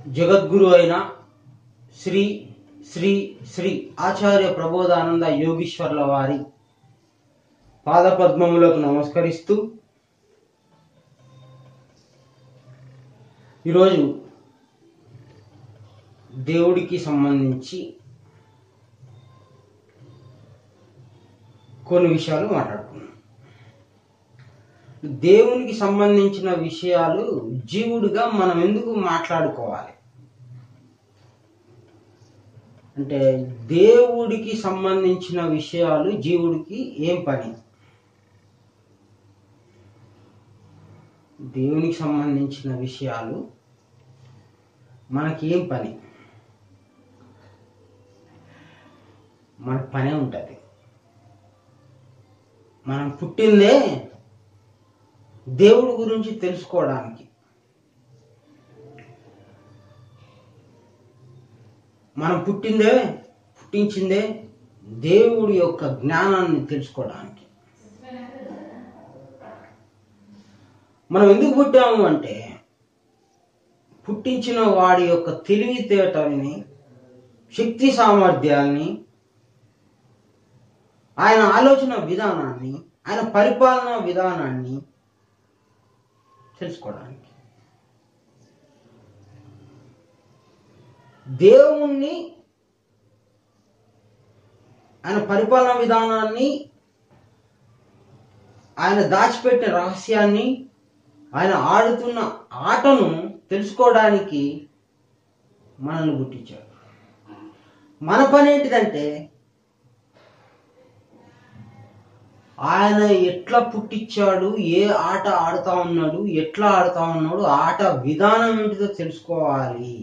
జగద్గురు అయిన శ్రీ శ్రీ శ్రీ ఆచార్య ప్రబోధానంద యోగీశ్వర్ల వారి పాదపద్మములకు నమస్కరిస్తూ ఈరోజు దేవుడికి సంబంధించి కొన్ని విషయాలు మాట్లాడుకున్నాం. దేవునికి సంబంధించిన విషయాలు జీవుడిగా మనం ఎందుకు మాట్లాడుకోవాలి అంటే, దేవుడికి సంబంధించిన విషయాలు జీవుడికి ఏం పని? దేవునికి సంబంధించిన విషయాలు మనకి ఏం పని? మనకు పనే ఉంటుంది. మనం పుట్టిందే దేవుడి గురించి తెలుసుకోవడానికి. మనం పుట్టించిందే దేవుడి యొక్క జ్ఞానాన్ని తెలుసుకోవడానికి. మనం ఎందుకు పుట్టాము అంటే, పుట్టించిన వాడి యొక్క తెలివితేటల్ని, శక్తి సామర్థ్యాల్ని, ఆయన ఆలోచన విధానాన్ని, ఆయన పరిపాలనా విధానాన్ని తెలుసుకోవడానికి. దేవుణ్ణి, ఆయన పరిపాలనా విధానాన్ని, ఆయన దాచిపెట్టిన రహస్యాన్ని, ఆయన ఆడుతున్న ఆటను తెలుసుకోవడానికి మనల్ని పుట్టించాడు. మన పని ఏంటిదంటే, ఆయన ఎట్లా పుట్టించాడు, ఏ ఆట ఆడుతా ఉన్నాడు, ఎట్లా ఆడుతా ఉన్నాడు, ఆట విధానం ఏంటిదో తెలుసుకోవాలి.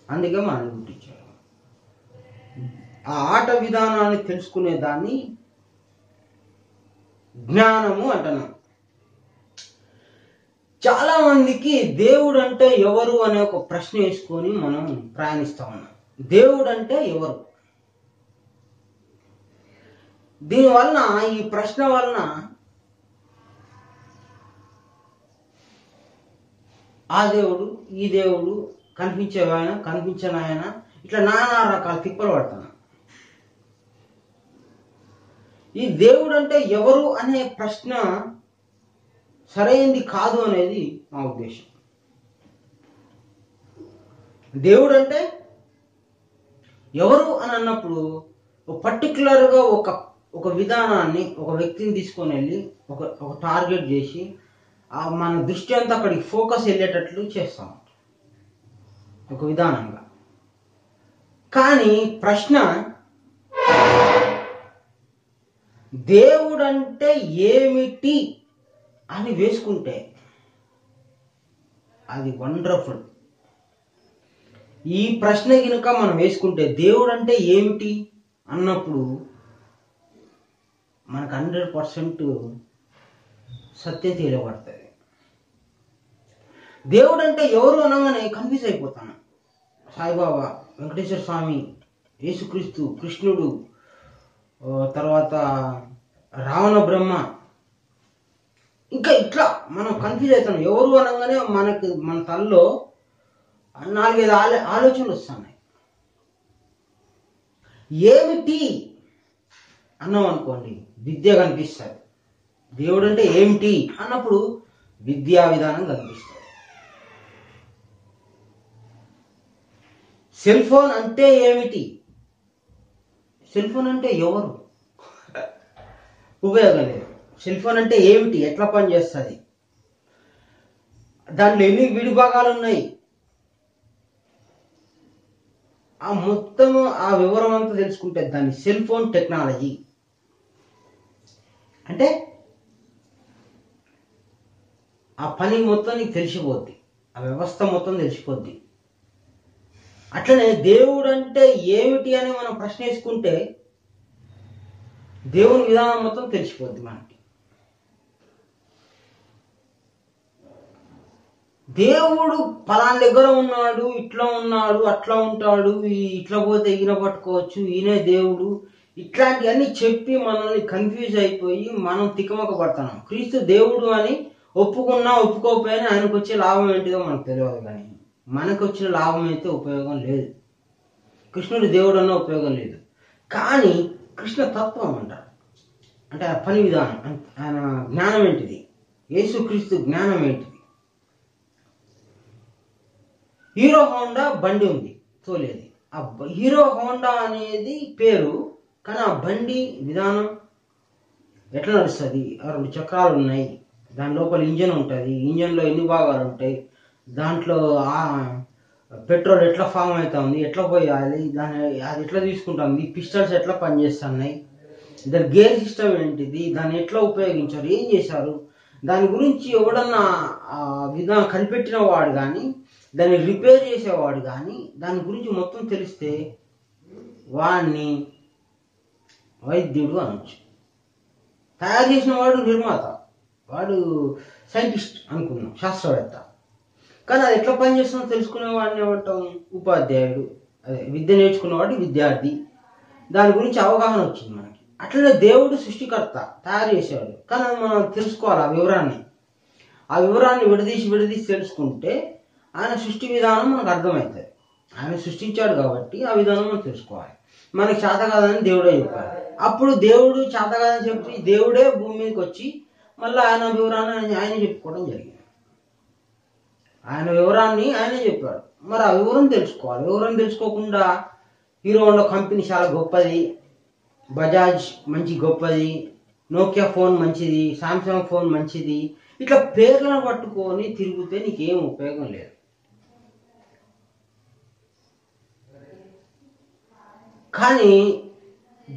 అందుకే మనల్ని పుట్టించాడు. ఆ ఆట విధానాన్ని తెలుసుకునే దాన్ని జ్ఞానము అంటున్నాం. చాలా మందికి దేవుడు అంటే ఎవరు అనే ఒక ప్రశ్న వేసుకొని మనం ప్రయాణిస్తా ఉన్నాం. దేవుడు అంటే ఎవరు? దీనివలన, ఈ ప్రశ్న వలన ఆ దేవుడు, ఈ దేవుడు, కనిపించేవాయన, కనిపించనాయన, ఇట్లా నానా రకాల తిప్పలు పడుతున్నా. ఈ దేవుడు అంటే ఎవరు అనే ప్రశ్న సరైనది కాదు అనేది మా ఉద్దేశం. దేవుడు అంటే ఎవరు అని అన్నప్పుడు పర్టికులర్గా ఒక విధానాన్ని, ఒక వ్యక్తిని తీసుకొని వెళ్ళి ఒక టార్గెట్ చేసి మన దృష్టి అంతా అక్కడికి ఫోకస్ వెళ్ళేటట్లు చేస్తాం ఒక విధానంగా. కానీ ప్రశ్న, దేవుడంటే ఏమిటి అని వేసుకుంటే అది వండర్ఫుల్. ఈ ప్రశ్న కనుక మనం వేసుకుంటే, దేవుడు అంటే ఏమిటి అన్నప్పుడు మనకు 100% సత్యం తెలియబడుతుంది. దేవుడు అంటే ఎవరు అనగానే కన్ఫ్యూజ్ అయిపోతాను. సాయిబాబా, వెంకటేశ్వర స్వామి, యేసుక్రీస్తు, కృష్ణుడు, తర్వాత రావణ బ్రహ్మ, ఇంకా ఇట్లా మనం కన్ఫ్యూజ్ అవుతాం. ఎవరు అనగానే మన తలలో 4-5 ఆలోచనలు వస్తున్నాయి. ఏమిటి అన్నాం అనుకోండి, విద్య కనిపిస్తుంది. దేవుడు అంటే ఏమిటి అన్నప్పుడు విద్యా విధానం కనిపిస్తుంది. సెల్ ఫోన్ అంటే ఏమిటి? సెల్ ఫోన్ అంటే ఎవరు? ఉపయోగం లేదు. సెల్ ఫోన్ అంటే ఏమిటి, ఎట్లా పనిచేస్తుంది, దాంట్లో ఎన్ని విడిభాగాలు ఉన్నాయి, ఆ మొత్తం ఆ వివరం అంతా తెలుసుకుంటే దాన్ని సెల్ ఫోన్ టెక్నాలజీ అంటే ఆ పని మొత్తం నీకు తెలిసిపోద్ది, ఆ వ్యవస్థ మొత్తం తెలిసిపోద్ది. అట్లనే దేవుడు అంటే ఏమిటి అని మనం ప్రశ్న వేసుకుంటే దేవుని విధానం మొత్తం తెలిసిపోద్ది మనకి. దేవుడు పలానా దగ్గర ఉన్నాడు, ఇట్లా ఉన్నాడు, అట్లా ఉంటాడు, ఇట్లా పోతే ఈయన పట్టుకోవచ్చు, ఈయనే దేవుడు, ఇట్లాంటివన్నీ చెప్పి మనల్ని కన్ఫ్యూజ్ అయిపోయి మనం తికమక పడుతున్నాం. క్రీస్తు దేవుడు అని ఒప్పుకున్నా ఒప్పుకోకపోయినా ఆయనకు వచ్చే లాభం ఏంటిదో మనకు తెలియదు. కానీ మనకు వచ్చిన లాభం అయితే ఉపయోగం లేదు, కృష్ణుడు దేవుడు అన్న ఉపయోగం లేదు. కానీ కృష్ణ తత్వం అంటారు, అంటే ఆయన పని విధానం, ఆయన జ్ఞానం ఏంటిది, యేసుక్రీస్తు జ్ఞానం ఏంటిది. హీరో హోండా బండి ఉంది తోలేది, ఆ హీరో హోండా అనేది పేరు, కానీ ఆ బండి విధానం ఎట్లా నడుస్తుంది, 2 చక్రాలు ఉన్నాయి, దాని లోపల ఇంజన్ ఉంటుంది, ఇంజన్లో ఎన్ని భాగాలు ఉంటాయి, దాంట్లో పెట్రోల్ ఎట్లా ఫామ్ అవుతుంది, ఎట్లా పోయాలి, అది ఎట్లా తీసుకుంటుంది, పిస్టల్స్ ఎట్లా పనిచేస్తున్నాయి, దాని గేర్ సిస్టమ్ ఏంటిది, దాన్ని ఎట్లా ఉపయోగించారు, ఏం చేశారు, దాని గురించి ఎవడన్నా విధానం కనిపెట్టిన వాడు కానీ, దాన్ని రిపేర్ చేసేవాడు కానీ, దాని గురించి మొత్తం తెలిస్తే వాడిని వైద్యుడు అనొచ్చు. తయారు చేసిన వాడు నిర్మాత, వాడు సైంటిస్ట్ అనుకున్నాం, శాస్త్రవేత్త. కానీ అది ఎట్లా పనిచేస్తుందో తెలుసుకునే వాడిని ఏమంటాం, ఉపాధ్యాయుడు. అదే విద్య నేర్చుకున్నవాడు విద్యార్థి. దాని గురించి అవగాహన వచ్చింది మనకి. అట్లనే దేవుడు సృష్టికర్త, తయారు చేసేవాడు. కానీ మనం తెలుసుకోవాలి ఆ వివరాన్ని విడదీసి తెలుసుకుంటే ఆయన సృష్టి విధానం మనకు అర్థమవుతుంది. ఆయన సృష్టించాడు కాబట్టి ఆ విధానం మనం తెలుసుకోవాలి. మనకి చేత కాదని దేవుడే చెప్పాలి. అప్పుడు దేవుడు చేత కాదని చెప్పి దేవుడే భూమి మీదకి వచ్చి మళ్ళీ ఆయన వివరాన్ని ఆయన చెప్పుకోవడం జరిగింది. ఆయన వివరాన్ని ఆయనే చెప్పాడు. మరి ఆ వివరం తెలుసుకోవాలి. వివరం తెలుసుకోకుండా హీరో హోండా కంపెనీ చాలా గొప్పది, బజాజ్ మంచి గొప్పది, నోకియా ఫోన్ మంచిది, సామ్సంగ్ ఫోన్ మంచిది, ఇట్లా పేర్లను పట్టుకొని తిరిగితే నీకేం ఉపయోగం లేదు. కానీ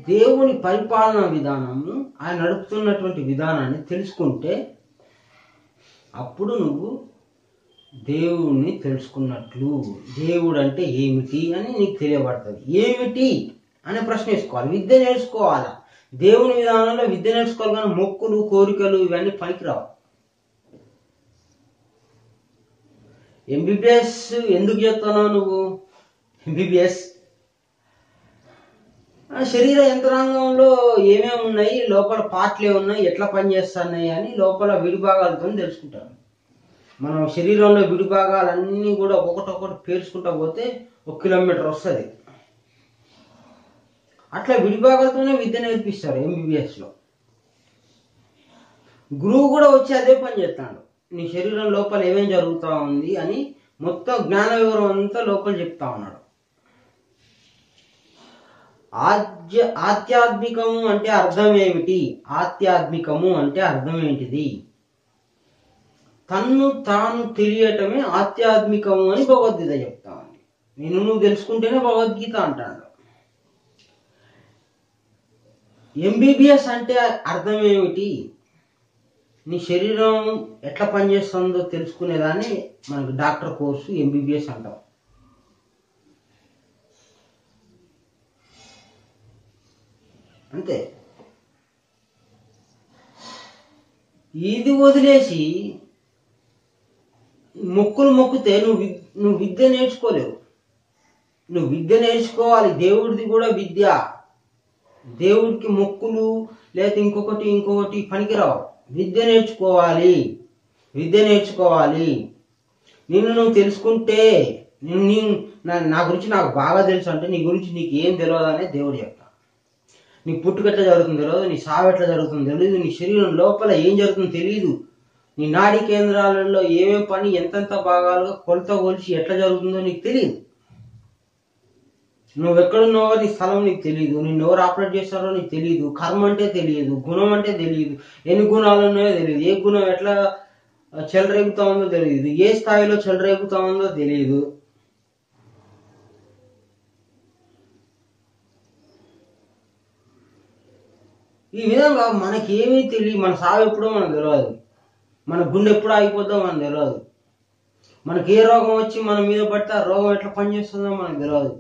దేవుని పరిపాలన విధానము, ఆయన నడుపుతున్నటువంటి విధానాన్ని తెలుసుకుంటే అప్పుడు నువ్వు దేవుణ్ణి తెలుసుకున్నట్లు. దేవుడు అంటే ఏమిటి అని నీకు తెలియబడుతుంది. ఏమిటి అనే ప్రశ్న వేసుకోవాలి. విద్య నేర్చుకోవాలా, దేవుని విధానంలో విద్య నేర్చుకోవాలి. కానీ మొక్కులు కోరికలు ఇవన్నీ పనికిరావు. ఎంబీబీఎస్ ఎందుకు చెప్తున్నావు నువ్వు? ఎంబీబీఎస్ శరీర యంత్రాంగంలో ఏమేమి ఉన్నాయి, లోపల పార్ట్లు ఏమున్నాయి, ఎట్లా పనిచేస్తున్నాయి అని లోపల విడిభాగాలతో తెలుసుకుంటారు. మనం శరీరంలో విడిభాగాలన్నీ కూడా ఒక్కొక్కటి పేర్చుకుంటా పోతే 1 కిలోమీటర్ వస్తుంది. అట్లా విడిభాగాలతోనే విద్య నేర్పిస్తారు ఎంబీబీఎస్లో. గురువు కూడా వచ్చి అదే పని చేస్తాడు. నీ శరీరం లోపల ఏమేం జరుగుతూ ఉంది అని మొత్తం జ్ఞాన వివరం అంతా లోపల చెప్తా ఉన్నాడు. ఆధ్యాత్మికము అంటే అర్థం ఏమిటి? ఆధ్యాత్మికము అంటే అర్థం ఏంటిది? తన్ను తాను తెలియటమే ఆధ్యాత్మికము అని భగవద్గీత చెప్తా ఉంది. నువ్వు తెలుసుకుంటేనే భగవద్గీత అంటాడు. ఎంబీబీఎస్ అంటే అర్థం ఏమిటి? నీ శరీరం ఎట్లా పనిచేస్తుందో తెలుసుకునేదాన్ని మనకు డాక్టర్ కోర్సు ఎంబీబీఎస్ అంటాం. అంతే. ఇది వదిలేసి మొక్కులు మొక్కితే నువ్వు విద్య నేర్చుకోలేవు. నువ్వు విద్య నేర్చుకోవాలి. దేవుడిది కూడా విద్య. దేవుడికి మొక్కులు లేదా ఇంకొకటి పనికిరావు. విద్య నేర్చుకోవాలి. నిన్ను నువ్వు తెలుసుకుంటే, నా గురించి నాకు బాగా తెలుసు అంటే నీ గురించి నీకు ఏం తెలియదు అనే దేవుడు చెప్తా. నీ పుట్టుక ఎట్లా జరుగుతుందో తెలియదు, నీ సావు ఎట్లా జరుగుతుందో తెలియదు, నీ శరీరం లోపల ఏం జరుగుతుందో తెలియదు, నీ నాడీ కేంద్రాలలో ఏమేం పని ఎంతెంత భాగాలుగా కొలత కొలిచి ఎట్లా జరుగుతుందో నీకు తెలియదు. నువ్వెక్కడున్నావో నీ స్థలం నీకు తెలియదు, నిన్ను ఎవరు ఆపరేట్ చేస్తారో నీకు తెలియదు, కర్మ అంటే తెలియదు, గుణం అంటే తెలియదు, ఎన్ని గుణాలు ఉన్నాయో తెలియదు, ఏ గుణం ఎట్లా చెలరేగుతా ఉందో తెలియదు, ఏ స్థాయిలో చెలరేగుతా ఉందో తెలియదు. ఈ విధంగా మనకేమీ తెలియదు. మన సావు ఎప్పుడో మనకు తెలియదు, మన గుండె ఎప్పుడు ఆగిపోద్దో మనకు తెలియదు, మనకి ఏ రోగం వచ్చి మన మీద పడితే ఆ రోగం ఎట్లా పనిచేస్తుందో మనకు తెలియదు,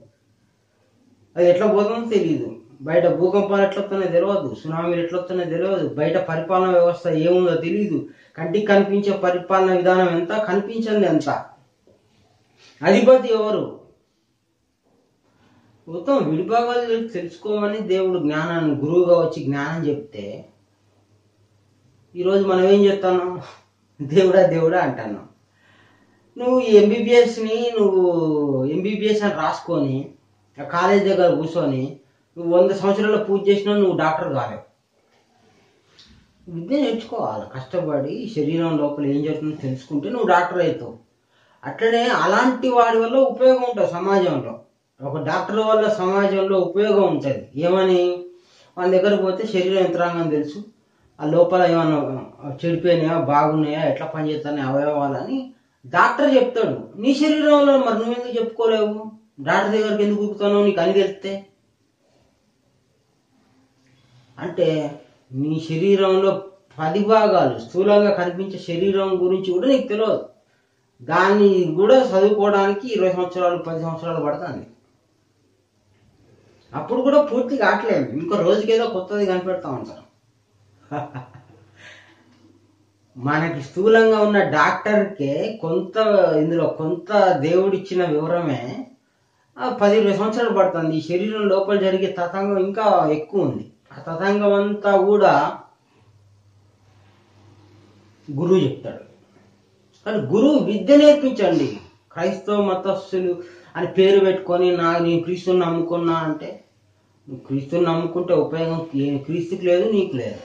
అది ఎట్లా పోతుందో తెలియదు, బయట భూకంపాలు ఎట్లొస్తానో తెలియదు, సునామీలు ఎట్లొస్తానో తెలియదు, బయట పరిపాలన వ్యవస్థ ఏముందో తెలియదు, కంటికి కనిపించే పరిపాలన విధానం ఎంత, కనిపించింది ఎంత, అధిపతి ఎవరు, మొత్తం విడిభాగాలు తెలుసుకోమని దేవుడు జ్ఞానాన్ని గురువుగా వచ్చి జ్ఞానం చెప్తే ఈరోజు మనం ఏం చెప్తాను? దేవుడా అంటున్నాం. నువ్వు ఈ ఎంబీబీఎస్ని నువ్వు ఎంబీబీఎస్ అని రాసుకొని ఆ కాలేజ్ దగ్గర కూర్చొని నువ్వు 100 సంవత్సరాలు పూజ చేసినా నువ్వు డాక్టర్ కాలేవు. విద్య నేర్చుకోవాలి, కష్టపడి శరీరం లోపల ఏం జరుగుతుందో తెలుసుకుంటే నువ్వు డాక్టర్ అవుతావు. అట్లనే అలాంటి వాడి వల్ల ఉపయోగం ఉంటుంది సమాజంలో. ఒక డాక్టర్ వల్ల సమాజంలో ఉపయోగం ఉంటుంది. ఏమని? వాళ్ళ దగ్గరకు పోతే శరీర యంత్రాంగం తెలుసు, ఆ లోపల ఏమన్నా చెడిపోయినాయా బాగున్నాయా ఎట్లా పనిచేస్తాయి అవయవాలని డాక్టర్ చెప్తాడు. నీ శరీరంలో మరి నువ్వెందుకు చెప్పుకోలేవు? డాక్టర్ దగ్గరికి ఎందుకు కూర్చుతావు నీకు అని తెలిస్తే? అంటే నీ శరీరంలో 10 భాగాలు స్థూలంగా కనిపించే శరీరం గురించి కూడా నీకు తెలియదు. దాన్ని కూడా చదువుకోవడానికి 20 సంవత్సరాలు 10 సంవత్సరాలు పడుతుంది. అప్పుడు కూడా పూర్తి కావట్లేదు, ఇంకో రోజుకేదో కొత్తది కనిపెడతా ఉంటారు. మనకి స్థూలంగా ఉన్న డాక్టర్కే ఇందులో కొంత దేవుడిచ్చిన వివరమే 10-20 సంవత్సరాలు పడుతుంది. ఈ శరీరం లోపల జరిగే తతంగం ఇంకా ఎక్కువ ఉంది. ఆ తతంగం అంతా కూడా గురువు చెప్తాడు. కానీ గురువు విద్య నేర్పించండి. క్రైస్తవ మతస్థులు అని పేరు పెట్టుకొని నేను క్రీస్తుని నమ్ముకున్నా అంటే నువ్వు క్రీస్తుని నమ్ముకుంటే ఉపయోగం క్రీస్తుకి లేదు, నీకు లేదు.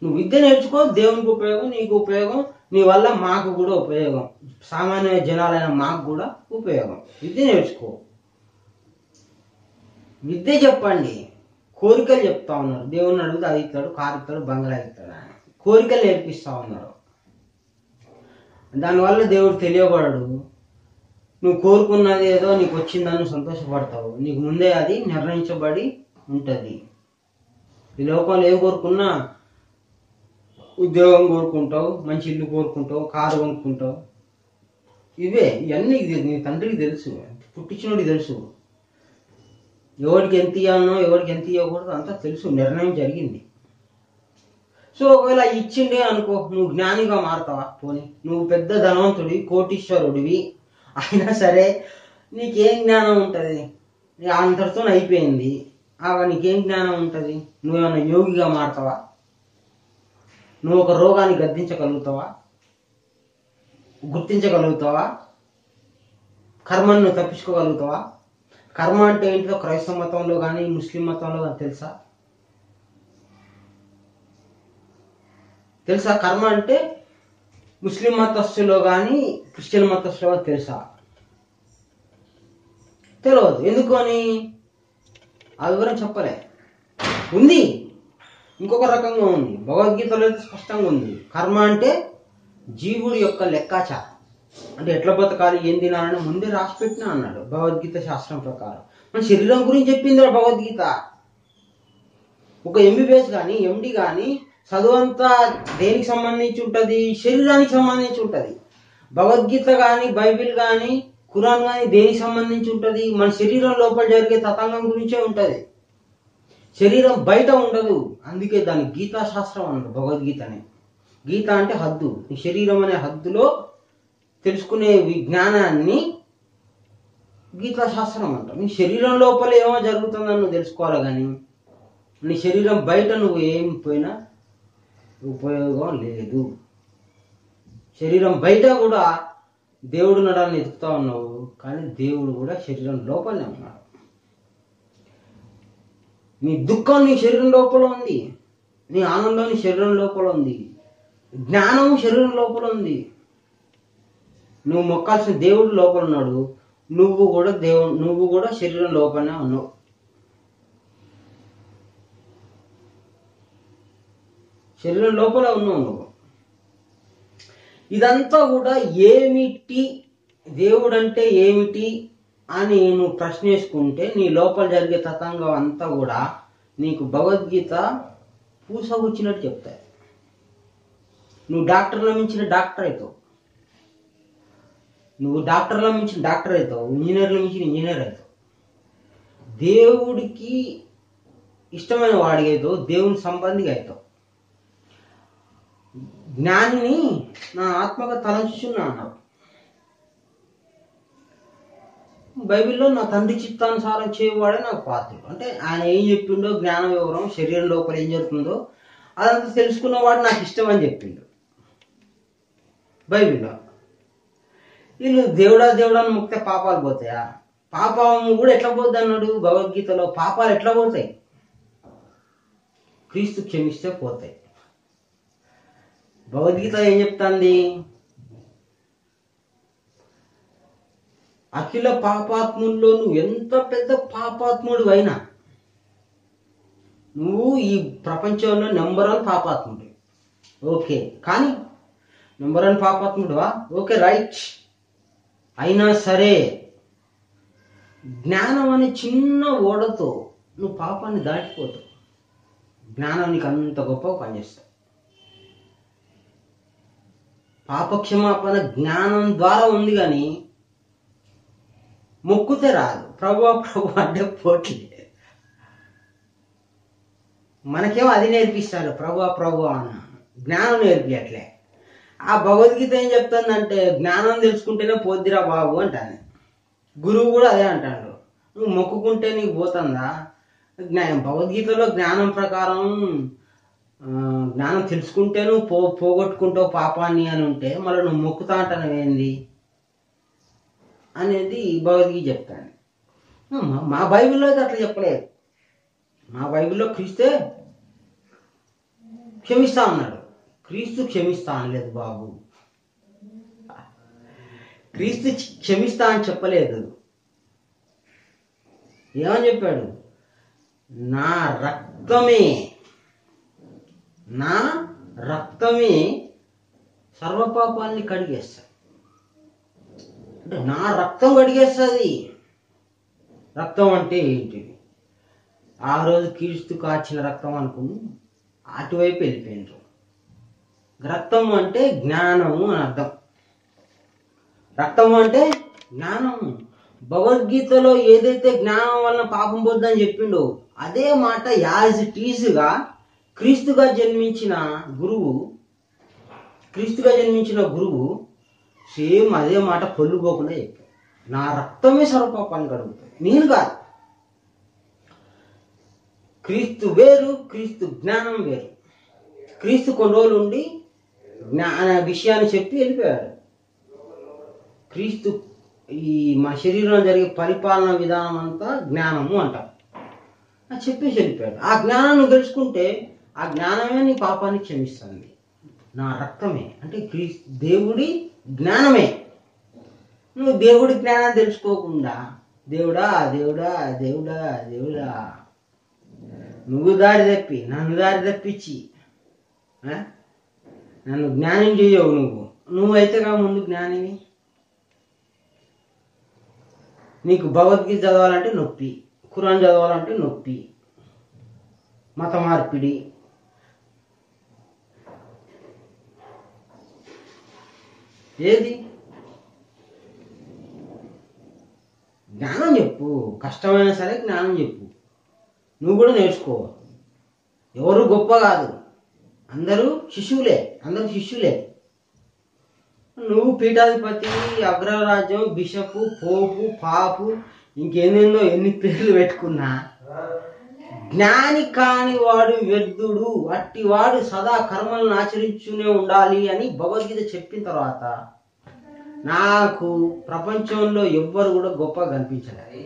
నువ్వు విద్య నేర్చుకో, దేవునికి ఉపయోగం, నీకు ఉపయోగం, నీ వల్ల మాకు కూడా ఉపయోగం, సామాన్య జనాలైన మాకు కూడా ఉపయోగం. విద్య నేర్చుకో, విద్య చెప్పండి. కోరికలు చెప్తా ఉన్నారు. దేవుని అడిగితే అది ఇస్తాడు, కారు ఇస్తాడు, బంగ్లా ఇస్తాడు అని కోరికలు నేర్పిస్తా ఉన్నారు. దానివల్ల దేవుడు తెలియబడడు. నువ్వు కోరుకున్నది ఏదో నీకు వచ్చిందని సంతోషపడతావు. నీకు ముందే అది నిర్ణయించబడి ఉంటుంది. ఈ లోకంలో ఏం కోరుకున్నా ఉద్యోగం కోరుకుంటావు, మంచి ఇల్లు కోరుకుంటావు, కారు కొనుక్కుంటావు. ఇవన్నీ నీ తండ్రికి తెలుసు, పుట్టించినోడికి తెలుసు. ఎవరికి ఎంత ఇవ్వాలనో ఎవరికి ఎంత ఇవ్వకూడదు అంతా తెలుసు, నిర్ణయం జరిగింది. సో ఒకవేళ ఇచ్చిండే అనుకో, నువ్వు జ్ఞానిగా మారుతావా? పోనీ నువ్వు పెద్ద ధనవంతుడివి, కోటీశ్వరుడివి అయినా సరే నీకేం జ్ఞానం ఉంటుంది? అంతటితో అయిపోయింది. నీకేం జ్ఞానం ఉంటుంది? నువ్వేమన్నా యోగిగా మారుతావా? నువ్వు ఒక రోగాన్ని గద్దించగలుగుతావా? గుర్తించగలుగుతావా? కర్మను నువ్వు తప్పించుకోగలుగుతావా? కర్మ అంటే ఏంటిదో క్రైస్తవ మతంలో కానీ ముస్లిం మతంలో కానీ తెలుసా? కర్మ అంటే ముస్లిం మతస్థులో కానీ క్రిస్టియన్ మతస్థులో కానీ తెలుసా? తెలియదు. ఎందుకు అని ఆ వివరం చెప్పలే. ఉంది, ఇంకొక రకంగా ఉంది. భగవద్గీతలో అయితే స్పష్టంగా ఉంది. కర్మ అంటే జీవుడి యొక్క లెక్కాచారం, అంటే ఎట్లా బతకాలి, ఏం తినాలని ముందే రాసి పెట్టినా అన్నాడు భగవద్గీత శాస్త్రం ప్రకారం. మన శరీరం గురించి చెప్పింది భగవద్గీత. ఒక ఎంబీబీఎస్ కానీ ఎండి కానీ చదువంతా దేనికి సంబంధించి ఉంటుంది? శరీరానికి సంబంధించి ఉంటుంది. భగవద్గీత కానీ బైబిల్ కానీ ఖురాన్ కానీ దేనికి సంబంధించి ఉంటుంది? మన శరీరం లోపల జరిగే తతంగం గురించే ఉంటుంది. శరీరం బయట ఉండదు. అందుకే దాన్ని గీతా శాస్త్రం అన్నారు, భగవద్గీతని. గీత అంటే హద్దు. నీ శరీరం అనే హద్దులో తెలుసుకునే విజ్ఞానాన్ని గీతా శాస్త్రం అంటాం. నీ శరీరం లోపల ఏమో జరుగుతుందని నువ్వు తెలుసుకోవాలి, కానీ నీ శరీరం బయట నువ్వు ఏం పోయినా ఉపయోగం లేదు. శరీరం బయట కూడా దేవుడు నడాలని ఎదుగుతా ఉన్నావు, కానీ దేవుడు కూడా శరీరం లోపలనే ఉన్నాడు. నీ దుఃఖం నీ శరీరం లోపల ఉంది, నీ ఆనందం నీ శరీరం లోపల ఉంది, జ్ఞానం శరీరం లోపల ఉంది. నువ్వు మొక్కాల్సిన దేవుడు లోపల ఉన్నాడు, నువ్వు కూడా శరీరం లోపలనే ఉన్నావు. శరీరం లోపల ఉన్నావు నువ్వు. ఇదంతా కూడా ఏమిటి, దేవుడు అంటే ఏమిటి అని నువ్వు ప్రశ్న వేసుకుంటే నీ లోపల జరిగే తతంగం అంతా కూడా నీకు భగవద్గీత పూసగుచ్చినట్టు చెప్తాయి. నువ్వు డాక్టర్ల మించిన డాక్టర్ అవుతావు, ఇంజనీర్ల మించిన ఇంజనీర్ అవుతావు, దేవుడికి ఇష్టమైన వాడికి అవుతావు, దేవుని సంబంధిగా అవుతావు. జ్ఞానిని నా ఆత్మగా తలంచుచున్నా అన్నాడు. బైబిల్లో నా తండ్రి చిత్తానుసారం చేయవాడే నాకు పాత్రుడు. అంటే ఆయన ఏం చెప్పిండో జ్ఞాన వివరం, శరీరం లోపల ఏం జరుగుతుందో అదంతా తెలుసుకున్నవాడు నాకు ఇష్టం అని చెప్పిండు బైబిల్లో. వీళ్ళు దేవుడా దేవుడా అని మొక్కితే పాపాలు పోతాయా? పాపం కూడా ఎట్లా పోద్ది అన్నాడు భగవద్గీతలో. పాపాలు ఎట్లా పోతాయి? క్రీస్తు క్షమిస్తే పోతాయి. భగవద్గీత ఏం చెప్తాంది? అఖిల పాపాత్ముల్లో నువ్వు ఎంత పెద్ద పాపాత్ముడు అయినా, నువ్వు ఈ ప్రపంచంలో నెంబర్ 1 పాపాత్ముడు. ఓకే, కానీ నెంబర్ 1 పాపాత్ముడువా? Okay, right. అయినా సరే జ్ఞానం అనే చిన్న ఓడతో నువ్వు పాపాన్ని దాటిపోతావు. జ్ఞానం నీకు అంత గొప్పగా పనిచేస్తావు. పాపక్షమాపణ జ్ఞానం ద్వారా ఉంది, కానీ మొక్కుతే రాదు. ప్రభు ప్రభు అంటే పోట్లే. మనకేమో అది నేర్పిస్తారు, ప్రభు ప్రభు అన్న. జ్ఞానం నేర్పియట్లే. ఆ భగవద్గీత ఏం చెప్తుందంటే జ్ఞానం తెలుసుకుంటేనే పోద్దిరా బాబు అంటాను. గురువు కూడా అదే అంటాడు, నువ్వు మొక్కుకుంటే నీకు పోతుందా? భగవద్గీతలో జ్ఞానం ప్రకారం జ్ఞానం తెలుసుకుంటే నువ్వు పోగొట్టుకుంటావు పాపాన్ని అని ఉంటే, మళ్ళీ నువ్వు మొక్కుతా అంటాను ఏంది అనేది భగవద్గీత చెప్తాను. మా బైబిల్లో అయితే అట్లా చెప్పలేదు. మా బైబిల్లో క్రీస్తే క్షమిస్తా అన్నాడు. క్రీస్తు క్షమిస్తా అనలేదు బాబు. క్రీస్తు క్షమిస్తా అని చెప్పలేదు. ఏమని చెప్పాడు? నా రక్తమే సర్వపాపాన్ని కడిగేస్తా. అంటే నా రక్తం కడిగేస్తుంది. రక్తం అంటే ఏంటిది? ఆ రోజు క్రీస్తు కాచిన రక్తం అనుకుని అటువైపు వెళ్ళిపోయినారు. రక్తం అంటే జ్ఞానము అని అర్థం. రక్తం అంటే జ్ఞానము. భగవద్గీతలో ఏదైతే జ్ఞానం వలన పాపం పోద్దని చెప్పిండో అదే మాట యాజ్ ఇట్ ఈజ్గా క్రీస్తుగా జన్మించిన గురువు సేమ్ అదే మాట పొల్లుపోకుండా చెప్పాడు. నా రక్తమే సర్వపాపాన్ని కడుగుతుంది, నేను కాదు. క్రీస్తు వేరు, క్రీస్తు జ్ఞానం వేరు. క్రీస్తు కొన్ని రోజులు ఉండి విషయాన్ని చెప్పి వెళ్ళిపోయాడు. క్రీస్తు ఈ మా శరీరంలో జరిగే పరిపాలన విధానం అంతా జ్ఞానము అంటాం. అది చెప్పేసి వెళ్ళిపోయాడు. ఆ జ్ఞానాన్ని తెలుసుకుంటే ఆ జ్ఞానమే నీ పాపాన్ని క్షమిస్తుంది. నా రక్తమే అంటే దేవుడి జ్ఞానమే. నువ్వు దేవుడి జ్ఞానాన్ని తెలుసుకోకుండా దేవుడా దేవుడా దేవుడా దేవుడా నువ్వు దారి తప్పి నన్ను దారి తప్పించి నన్ను జ్ఞానం చేయవు. నువ్వైతేగా ముందు జ్ఞానివి. నీకు భగవద్గీత చదవాలంటే నొప్పి, ఖురాన్ చదవాలంటే నొప్పి, మత మార్పిడి. ఏది? జ్ఞానం చెప్పు. కష్టమైనా సరే జ్ఞానం చెప్పు. నువ్వు కూడా నేర్చుకో. ఎవరు గొప్ప కాదు, అందరూ శిష్యులే. నువ్వు పీఠాధిపతి, అగ్రరాజ్యం, బిషపు, పోపు, పాపు, ఇంకేందేందో ఎన్ని పేర్లు పెట్టుకున్నా జ్ఞాని కాని వాడు వ్యర్థుడు, అట్టివాడు సదా కర్మలను ఆచరించునే ఉండాలి అని భగవద్గీత చెప్పిన తర్వాత నాకు ప్రపంచంలో ఎవ్వరు కూడా గొప్పగా కనిపించలేదు.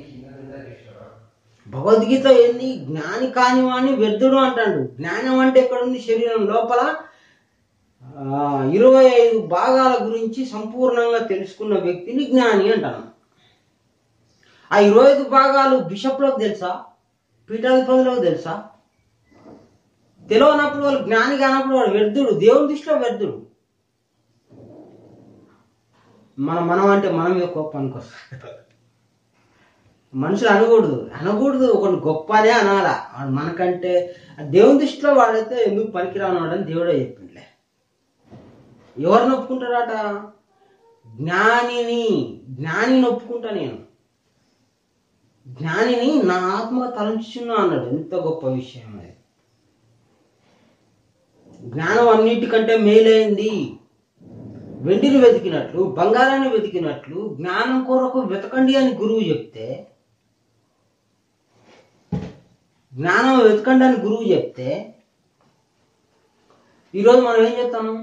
భగవద్గీత ఏంది? జ్ఞాని కాని వాడిని వ్యర్థుడు అంటాడు. జ్ఞానం అంటే ఎక్కడుంది? శరీరం లోపల 25 భాగాల గురించి సంపూర్ణంగా తెలుసుకున్న వ్యక్తిని జ్ఞాని అంటాను. ఆ 25 భాగాలు బిషప్లకు తెలుసా? పీఠాధిపతులకు తెలుసా? తెలియనప్పుడు వాళ్ళు జ్ఞాని కానప్పుడు వాడు వ్యర్థుడు, దేవుని దృష్టిలో వ్యర్థుడు. మనం అంటే మనం మీద కోపానికి వస్తాడు. మనుషులు అనకూడదు ఒకటి గొప్ప అనే అనాలా. వాడు మనకంటే దేవుని దృష్టిలో వాడైతే ఎందుకు పనికిరానాడని దేవుడే చెప్పిండే. ఎవరిని ఒప్పుకుంటాడట? జ్ఞానిని ఒప్పుకుంటా నేను. జ్ఞానిని నా ఆత్మ తలంచుచున్నా అన్నాడు. ఎంత గొప్ప విషయం అది. జ్ఞానం అన్నిటికంటే మేలైంది. వెండిని వెతికినట్లు, బంగారాన్ని వెతికినట్లు జ్ఞానం కొరకు వెతకండి అని గురువు చెప్తే, ఈరోజు మనం ఏం చేస్తాము?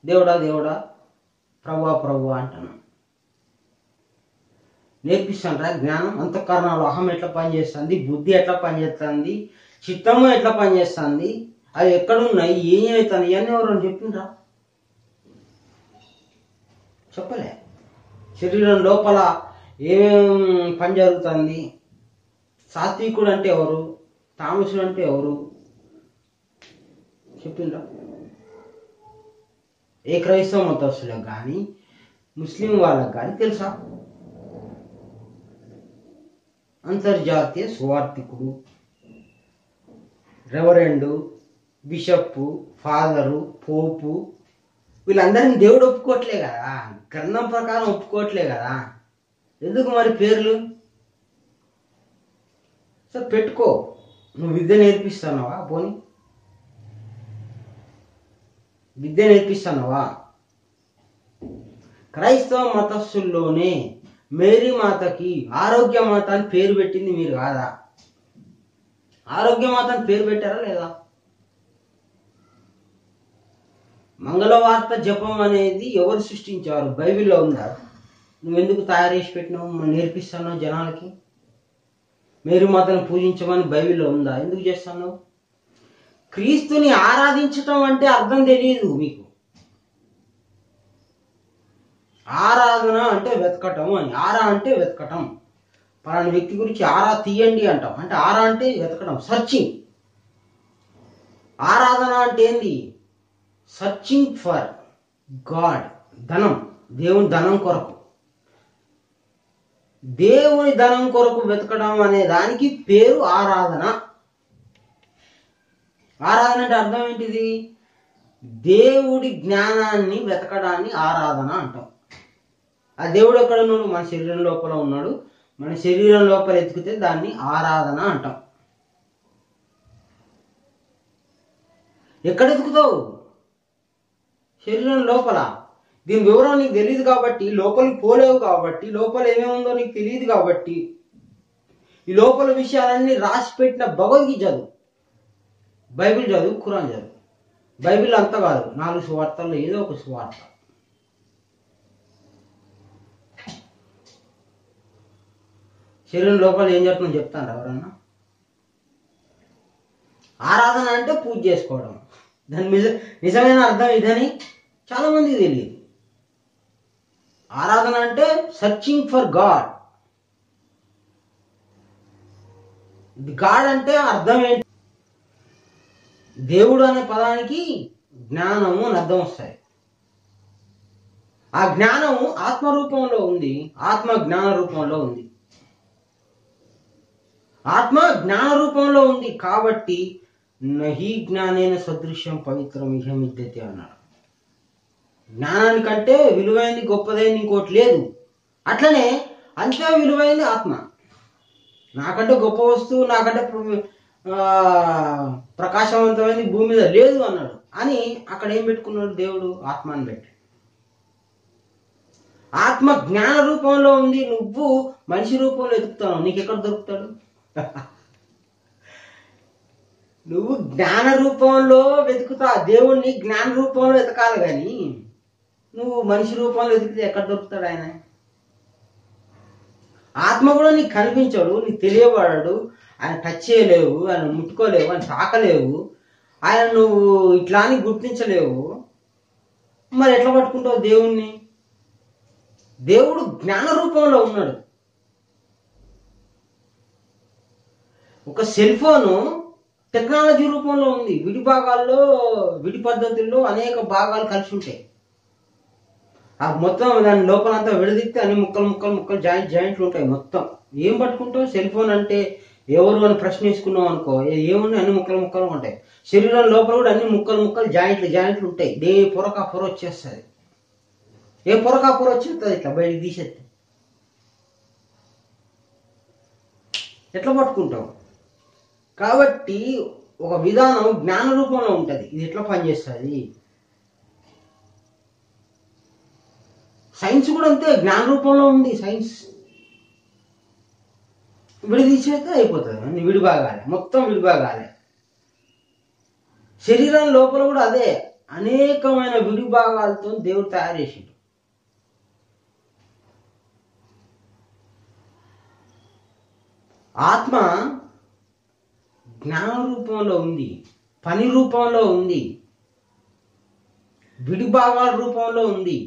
దేవుడా దేవుడా, ప్రభువా ప్రభువా అంటున్నాం. నేర్పిస్తాండ్రా జ్ఞానం? అంతఃకరణలో అహం ఎట్లా పనిచేస్తుంది, బుద్ధి ఎట్లా పనిచేస్తుంది, చిత్తము ఎట్లా పనిచేస్తుంది, అవి ఎక్కడున్నాయి, ఏమవుతాయి, ఇవన్నీ ఎవరు చెప్పిండ్రా? చెప్పలే. శరీరం లోపల ఏమేం పని జరుగుతుంది, సాత్వికుడు అంటే ఎవరు, తామసుడు అంటే ఎవరు చెప్పిండ్రా? ఏ క్రైస్తవ మతస్థులకు కానీ ముస్లిం వాళ్ళకు కానీ తెలుసా? అంతర్జాతీయ సువార్థికుడు, రెవరెండు, బిషప్పు, ఫాదరు, పోపు వీళ్ళందరినీ దేవుడు ఒప్పుకోవట్లే కదా, గ్రంథం ప్రకారం ఒప్పుకోవట్లే కదా. ఎందుకు మరి పేర్లు? సార్ పెట్టుకో. నువ్వు విద్య నేర్పిస్తున్నావా? పోనీ విద్య నేర్పిస్తున్నావా? క్రైస్తవ మతస్థుల్లోనే మేరీ మాతకి ఆరోగ్య మాత అని పేరు పెట్టింది మీరు కాదా? ఆరోగ్య మాత అని పేరు పెట్టారా లేదా? మంగళవార్త జపం అనేది ఎవరు సృష్టించారు? బైబిల్లో ఉందా? నువ్వెందుకు తయారు చేసి పెట్టినావు, నేర్పిస్తున్నావు జనాలకి? మేరీ మాతను పూజించమని బైబిల్లో ఉందా? ఎందుకు చేస్తున్నావు? క్రీస్తుని ఆరాధించటం అంటే అర్థం తెలియదు మీకు. ఆరాధన అంటే వెతకటం అని. ఆరా అంటే వెతకటం. పలానా వ్యక్తి గురించి ఆరా తీయండి అంటాం. అంటే ఆరా అంటే వెతకటం, సర్చింగ్. ఆరాధన అంటే ఏంది? Searching for God. ధనం, దేవుని ధనం కొరకు, దేవుని ధనం కొరకు వెతకడం అనే దానికి పేరు ఆరాధన. ఆరాధన అంటే అర్థం ఏంటిది? దేవుడి జ్ఞానాన్ని వెతకడాన్ని ఆరాధన అంటాం. ఆ దేవుడు ఎక్కడ ఉన్నాడు? మన శరీరం లోపల ఉన్నాడు. మన శరీరం లోపల ఎతికితే దాన్ని ఆరాధన అంటాం. ఎక్కడ ఎతుకుతావు? శరీరం లోపల. దీని వివరం నీకు తెలియదు కాబట్టి, లోపలికి పోలేవు కాబట్టి, లోపల ఏమేముందో నీకు తెలియదు కాబట్టి, ఈ లోపల విషయాలన్నీ రాసి పెట్టిన భగవద్గీత చదువు, బైబిల్ చదువు, ఖురాన్ చదువు. బైబిల్ అంతా కాదు, 4 సువార్తల్లో ఏదో ఒక సువార్త. శరీరం లోపల ఏం జరుగుతుందో చెప్తాను ఎవరన్నా? ఆరాధన అంటే పూజ చేసుకోవడం. దాని నిజమైన అర్థం ఇదని చాలా మందికి తెలియదు. ఆరాధన అంటే సర్చింగ్ ఫర్ గాడ్. గాడ్ అంటే అర్థం ఏంటి? దేవుడు అనే పదానికి జ్ఞానము అని అర్థం వస్తాయి. ఆ జ్ఞానము ఆత్మ రూపంలో ఉంది, ఆత్మ జ్ఞాన రూపంలో ఉంది. ఆత్మ జ్ఞాన రూపంలో ఉంది కాబట్టి నహి జ్ఞానేన సదృశ్యం పవిత్రం ఇహమిద్యతే అన్నాడు. జ్ఞానానికంటే విలువైంది, గొప్పదైంది ఇంకోటి లేదు. అట్లనే అంతే విలువైంది ఆత్మ. నాకంటే గొప్ప వస్తువు, నాకంటే ప్రకాశవంతమైంది భూమి మీద లేదు అన్నాడు. అని అక్కడ ఏం పెట్టుకున్నాడు దేవుడు? ఆత్మని పెట్టి. ఆత్మ జ్ఞాన రూపంలో ఉంది, నువ్వు మనిషి రూపంలో ఎదుగుతావు. నీకు ఎక్కడ దొరుకుతాడు? నువ్వు జ్ఞాన రూపంలో వెతుకుతా, దేవుణ్ణి జ్ఞాన రూపంలో వెతకాలి కానీ నువ్వు మనిషి రూపంలో వెతికితే ఎక్కడ దొరుకుతాడు ఆయన? ఆత్మ కూడా నీకు కనిపించాడు, నీకు తెలియబడాడు. ఆయన టచ్ చేయలేవు, ఆయన ముట్టుకోలేవు, ఆయన తాకలేవు, ఆయన నువ్వు ఇట్లా అని గుర్తించలేవు. మరి ఎట్లా పట్టుకుంటావు దేవుణ్ణి? దేవుడు జ్ఞాన రూపంలో ఉన్నాడు. ఒక సెల్ ఫోను టెక్నాలజీ రూపంలో ఉంది. విడి భాగాల్లో, విడి పద్ధతుల్లో అనేక భాగాలు కలిసి ఉంటాయి. ఆ మొత్తం దాని లోపలంతా విడదీస్తే అన్ని ముక్కలు ముక్కలు ముక్కలు జాయింట్లు ఉంటాయి. మొత్తం ఏం పట్టుకుంటావు? సెల్ ఫోన్ అంటే ఎవరు అని ప్రశ్న వేసుకున్నావు అనుకో, ఏమున్నాయి? అన్ని ముక్కలు ముక్కలు ఉంటాయి. శరీరం లోపల కూడా అన్ని ముక్కలు ముక్కలు జాయింట్లు ఉంటాయి. ఏ పొరక పొర వచ్చేస్తుంది. ఏ పొరక పొర వచ్చేస్తుంది, ఇట్లా బయటికి తీసేస్తే ఎట్లా పట్టుకుంటావు? కాబట్టి ఒక విధానం జ్ఞాన రూపంలో ఉంటుంది. ఇది ఎట్లా పనిచేస్తుంది? సైన్స్ కూడా అంతే, జ్ఞాన రూపంలో ఉంది. సైన్స్ విడిదీసేస్తే అయిపోతుంది, అన్ని విడిభాగాలే, మొత్తం విడిభాగాలే. శరీరం లోపల కూడా అదే, అనేకమైన విడిభాగాలతో దేవుడు తయారు చేసిండు. ఆత్మ జ్ఞాన రూపంలో ఉంది, పని రూపంలో ఉంది, విడిభాగాల రూపంలో ఉంది.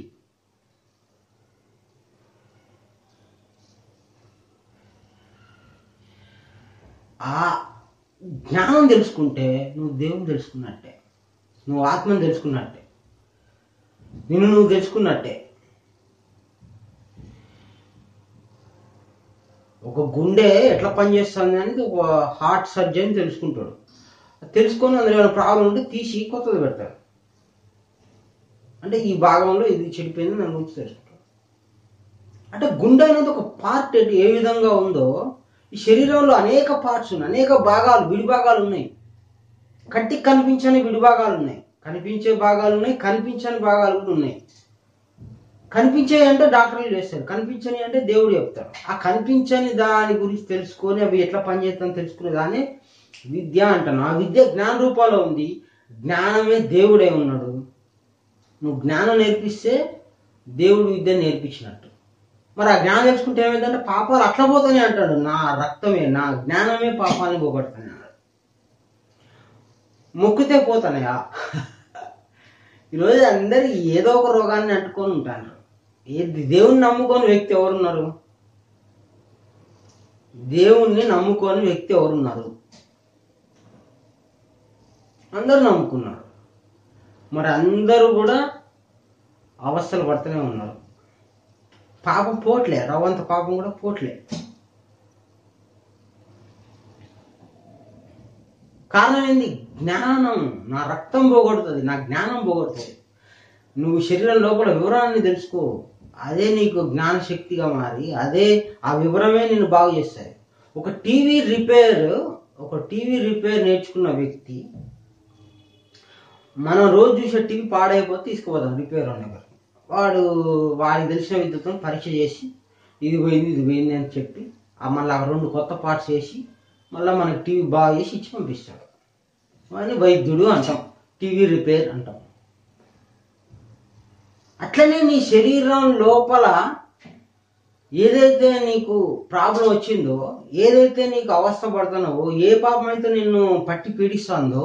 ఆ జ్ఞానం తెలుసుకుంటే నువ్వు దేవుని తెలుసుకున్నట్టే, నువ్వు ఆత్మను తెలుసుకున్నట్టే, నిన్ను నువ్వు తెలుసుకున్నట్టే. ఒక గుండె ఎట్లా పనిచేస్తుంది అనేది ఒక హార్ట్ సర్జన్ తెలుసుకుంటాడు. తెలుసుకొని అందులో ఏమైనా ప్రాబ్లం ఉంటే తీసి కొత్తది పెడతాడు. అంటే ఈ భాగంలో ఇది చెడిపోయింది దాని గురించి తెలుసుకుంటాడు. అంటే గుండె అనేది ఒక పార్ట్ ఏ విధంగా ఉందో ఈ శరీరంలో అనేక పార్ట్స్ ఉన్నాయి, అనేక భాగాలు, విడిభాగాలు ఉన్నాయి. కంటికి కనిపించని విడిభాగాలు ఉన్నాయి, కనిపించే భాగాలు ఉన్నాయి, కనిపించని భాగాలు కూడా ఉన్నాయి. కనిపించే అంటే డాక్టర్లు చేస్తారు, కనిపించని అంటే దేవుడు చెప్తాడు. ఆ కనిపించని దాని గురించి తెలుసుకొని అవి ఎట్లా పనిచేస్తాను తెలుసుకునే దాన్ని విద్య అంటాను. ఆ విద్య జ్ఞాన రూపంలో ఉంది. జ్ఞానమే దేవుడే ఉన్నాడు. నువ్వు జ్ఞానం నేర్పిస్తే దేవుడు విద్య నేర్పించినట్టు. మరి ఆ జ్ఞానం తెలుసుకుంటే ఏమైందంటే పాపాలు అట్లా పోతానే అంటాడు. నా రక్తమే, నా జ్ఞానమే పాపాన్ని పోగొడతానే అన్నాడు. మొక్కితే పోతానయా? ఈరోజు అందరు ఏదో ఒక రోగాన్ని అంటుకొని ఉంటారు. దేవుణ్ణి నమ్ముకొని వ్యక్తి ఎవరున్నారు? దేవుణ్ణి నమ్ముకొని వ్యక్తి ఎవరున్నారు? అందరూ నమ్ముకున్నారు. మరి అందరూ కూడా అవస్థలు పడుతూనే ఉన్నారు. పాపం పోట్లే, రవ్వంత పాపం కూడా పోట్లే. కారణం ఏంది? జ్ఞానం. నా రక్తం పోగొడుతుంది, నా జ్ఞానం పోగొడుతుంది. నువ్వు శరీరం లోపల వివరాన్ని తెలుసుకో, అదే నీకు జ్ఞానశక్తిగా మారి అదే ఆ వివరమే నిన్ను బాగు చేస్తుంది. ఒక టీవీ రిపేర్ నేర్చుకున్న వ్యక్తి మనం రోజు చూసే టీవీ పాడైపోతే తీసుకుపోతాం రిపేర్ అనే వాడికి తెలిసిన విద్యుత్తో పరీక్ష చేసి ఇది పోయింది అని చెప్పి మళ్ళీ 2 కొత్త పార్ట్స్ వేసి మళ్ళీ మనకి టీవీ బాగా చేసి ఇచ్చి పంపిస్తాడు. వాడిని వైద్యుడు అంటాం, టీవీ రిపేర్ అంటాం. అట్లనే నీ శరీరం లోపల ఏదైతే నీకు ప్రాబ్లం వచ్చిందో, ఏదైతే నీకు అవస్థ పడుతున్నావో, ఏ పాపం అయితే నిన్ను పట్టి పీడిస్తుందో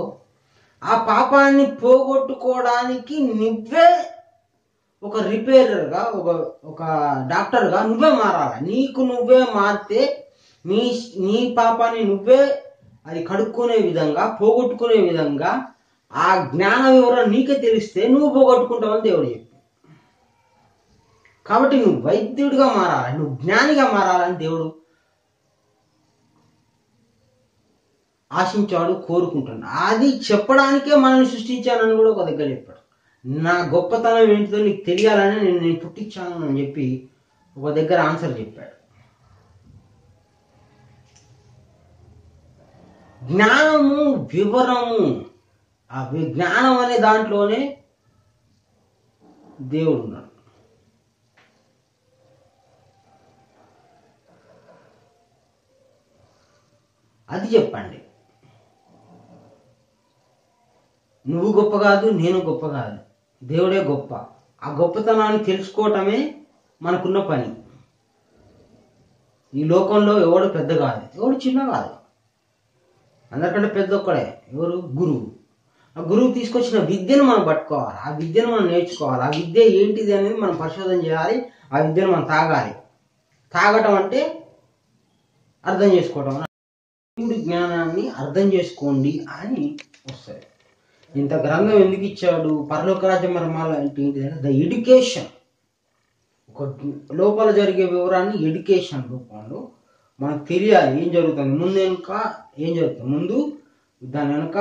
ఆ పాపాన్ని పోగొట్టుకోవడానికి నువ్వే ఒక రిపేరర్గా, ఒక డాక్టర్గా నువ్వే మారాలి. నీకు నువ్వే మారితే నీ పాపాన్ని నువ్వే అది కడుక్కునే విధంగా, పోగొట్టుకునే విధంగా ఆ జ్ఞాన వివరం నీకే తెలిస్తే నువ్వు పోగొట్టుకుంటావని దేవుడు చెప్పి. కాబట్టి నువ్వు వైద్యుడిగా మారాలి, నువ్వు జ్ఞానిగా మారాలని దేవుడు ఆశించాడు, కోరుకుంటాడు. అది చెప్పడానికే మనల్ని సృష్టించానని కూడా ఒక దగ్గర చెప్పాడు. నా గొప్పతనం ఏంటిదో నీకు తెలియాలని నేను పుట్టించాను అని చెప్పి ఒక దగ్గర ఆన్సర్ చెప్పాడు. జ్ఞానము, వివరము, ఆ జ్ఞానం అనే దాంట్లోనే దేవుడు ఉన్నాడు. అది చెప్పండి. నువ్వు గొప్ప కాదు, నేను గొప్ప కాదు, దేవుడే గొప్ప. ఆ గొప్పతనాన్ని తెలుసుకోవటమే మనకున్న పని. ఈ లోకంలో ఎవడు పెద్ద కాదు, ఎవడు చిన్న కాదు, అందరికంటే పెద్ద ఒక్కడే. ఎవరు? గురువు. ఆ గురువు తీసుకొచ్చిన విద్యను మనం పట్టుకోవాలి, ఆ విద్యను మనం నేర్చుకోవాలి. ఆ విద్య ఏంటిది అనేది మనం పరిశోధన చేయాలి, ఆ విద్యను మనం తాగాలి. తాగటం అంటే అర్థం చేసుకోవటం. దేవుడి జ్ఞానాన్ని అర్థం చేసుకోండి అని వస్తుంది. ఇంత గ్రంథం ఎందుకు ఇచ్చాడు? పరలోక రాజ్య మర్మాలు అంటే ఏంటిదంటే ద ఎడ్యుకేషన్. ఒక లోపల జరిగే వివరాన్ని ఎడ్యుకేషన్ రూపంలో మనకు తెలియాలి. ఏం జరుగుతుంది ముందు, వెనుక ఏం జరుగుతుంది, ముందు దాని వెనుక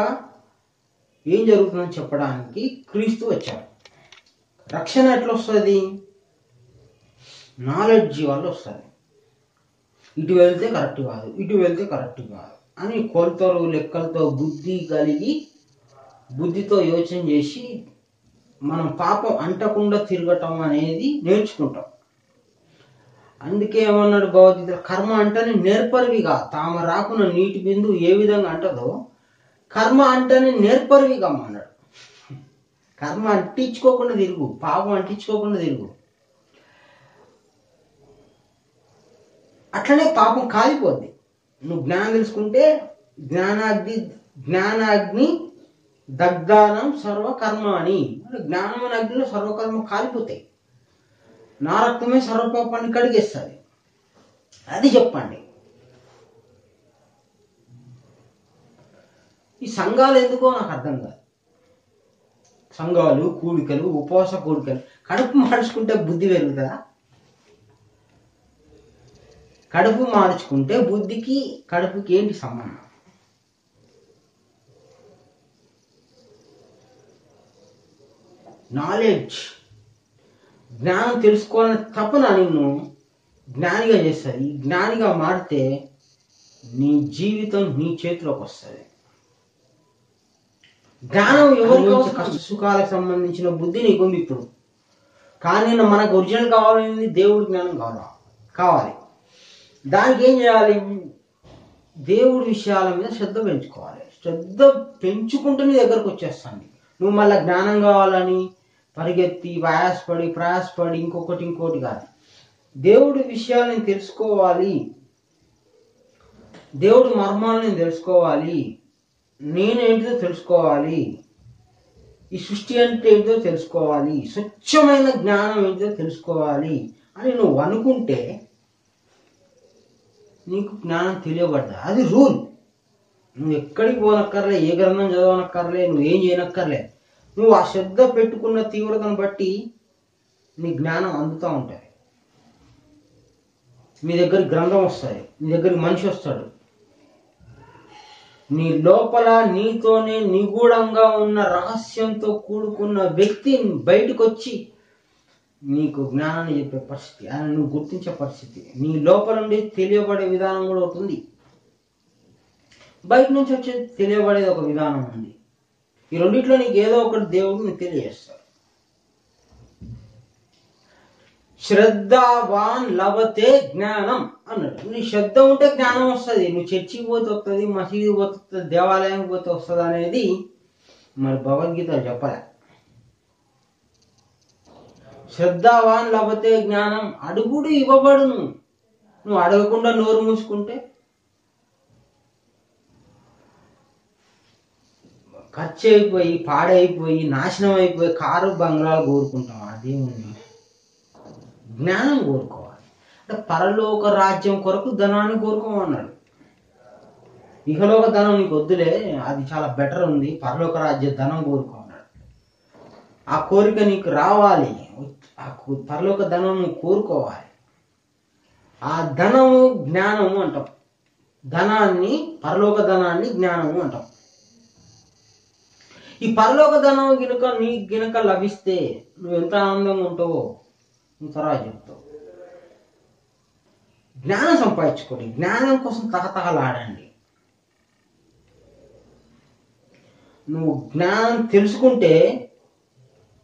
ఏం జరుగుతుందని చెప్పడానికి క్రీస్తు వచ్చాడు. రక్షణ ఎట్లా వస్తుంది? నాలెడ్జ్ వల్ల వస్తుంది. ఇటు వెళ్తే కరెక్ట్ కాదు, ఇటు వెళ్తే కరెక్ట్ కాదు అని కొలతలు, లెక్కలతో బుద్ధి కలిగి, బుద్ధితో యోచన చేసి మనం పాపం అంటకుండా తిరగటం అనేది నేర్చుకుంటాం. అందుకే ఏమన్నాడు భగవద్గీత? కర్మ అంటేనే నేర్పరివిగా, తామ రాకున్న నీటి బిందు ఏ విధంగా అంటదో కర్మ అంటేనే నేర్పరివిగా అన్నాడు. కర్మ అంటించుకోకుండా తిరుగు, పాపం అంటించుకోకుండా తిరుగు. అట్లనే పాపం కాలిపోద్ది. నువ్వు జ్ఞానం తెలుసుకుంటే జ్ఞానాగ్ని దగ్ధానం సర్వకర్మ అని, జ్ఞానం అనే అగ్నిలో సర్వకర్మ కాలిపోతాయి. నా రక్తమే సర్వపాపాన్ని కడిగేస్తుంది. అది చెప్పండి. ఈ సంఘాలు ఎందుకో నాకు అర్థం కాదు. సంఘాలు, కూడికలు, ఉపవాస కూడికలు. కడుపు మార్చుకుంటే బుద్ధి పెరుగుతుందా? కడుపు మార్చుకుంటే బుద్ధికి కడుపుకి ఏంటి సంబంధం? నాలెడ్జ్, జ్ఞానం తెలుసుకోవాలని తపన నిన్ను జ్ఞానిగా చేస్తుంది. జ్ఞానిగా మారితే నీ జీవితం నీ చేతిలోకి వస్తుంది. జ్ఞానం ఎవరికి కష్ట సుఖాలకు సంబంధించిన బుద్ధి నీకుంది ఇప్పుడు. కానీ మనకు ఒరిజినల్ కావాలని దేవుడి జ్ఞానం కావాలి. దానికి ఏం చేయాలి? దేవుడి విషయాల మీద శ్రద్ధ పెంచుకోవాలి. శ్రద్ధ పెంచుకుంటూ నీ దగ్గరకు వచ్చేస్తాను. నువ్వు మళ్ళీ జ్ఞానం కావాలని పరిగెత్తి ప్రయాసపడి ఇంకోటి కాదు. దేవుడి విషయాలను తెలుసుకోవాలి, దేవుడి మర్మాలను తెలుసుకోవాలి, నేనేంటిదో తెలుసుకోవాలి, ఈ సృష్టి అంటే ఏంటో తెలుసుకోవాలి, స్వచ్ఛమైన జ్ఞానం ఏంటో తెలుసుకోవాలి అని నువ్వు అనుకుంటే నీకు జ్ఞానం తెలియబడ్డా. అది రూల్. నువ్వు ఎక్కడికి పోనక్కర్లే, ఏ గ్రంథం చదవనక్కర్లే, నువ్వేం చేయనక్కర్లే. నువ్వు ఆ శ్రద్ధ పెట్టుకున్న తీవ్రతను బట్టి నీ జ్ఞానం అందుతూ ఉంటుంది. మీ దగ్గరికి గ్రంథం వస్తుంది, నీ దగ్గరికి మనిషి వస్తాడు. నీ లోపల నీతోనే నిగూఢంగా ఉన్న రహస్యంతో కూడుకున్న వ్యక్తి బయటకు వచ్చి నీకు జ్ఞానాన్ని చెప్పే పరిస్థితి, ఆయన నువ్వు గుర్తించే పరిస్థితి, నీ లోపల నుండి తెలియబడే విధానం కూడా అవుతుంది. బయట నుంచి వచ్చే తెలియబడేది ఒక విధానం ఉంది. ఈ రెండిట్లో నీకు ఏదో ఒకటి దేవుడు నీకు తెలియజేస్తాడు. శ్రద్ధావాన్ లభతే జ్ఞానం అన్నాడు. నీ శ్రద్ధ ఉంటే జ్ఞానం వస్తుంది. నువ్వు చర్చికి పోతే వస్తుంది, మసీదుకి పోతే వస్తుంది, దేవాలయానికి పోతే వస్తుంది అనేది మరి భగవద్గీత చెప్పలే. శ్రద్ధావాన్ లభతే జ్ఞానం, అడుగుడు ఇవ్వబడును. నువ్వు అడగకుండా నోరు మూసుకుంటే ఖర్చు అయిపోయి, పాడైపోయి, నాశనం అయిపోయి కారు బంగ్లాలు కోరుకుంటాం. అదేముంది, జ్ఞానం కోరుకోవాలి. అంటే పరలోక రాజ్యం కొరకు ధనాన్ని కోరుకోమన్నాడు. ఇహలోక ధనం నీకు వద్దులే, అది చాలా బెటర్ ఉంది, పరలోక రాజ్య ధనం కోరుకోమన్నాడు. ఆ కోరిక నీకు రావాలి, ఆ పరలోక ధనం నువ్వు కోరుకోవాలి. ఆ ధనము జ్ఞానము అంటాం. ధనాన్ని, పరలోక ధనాన్ని జ్ఞానము అంటాం. ఈ పరలోక ధనం గినక లభిస్తే నువ్వు ఎంత ఆనందంగా ఉంటావో నువ్వు తర్వాత చెప్తావు. జ్ఞానం సంపాదించుకోండి, జ్ఞానం కోసం తహతహలాడండి. నువ్వు జ్ఞానం తెలుసుకుంటే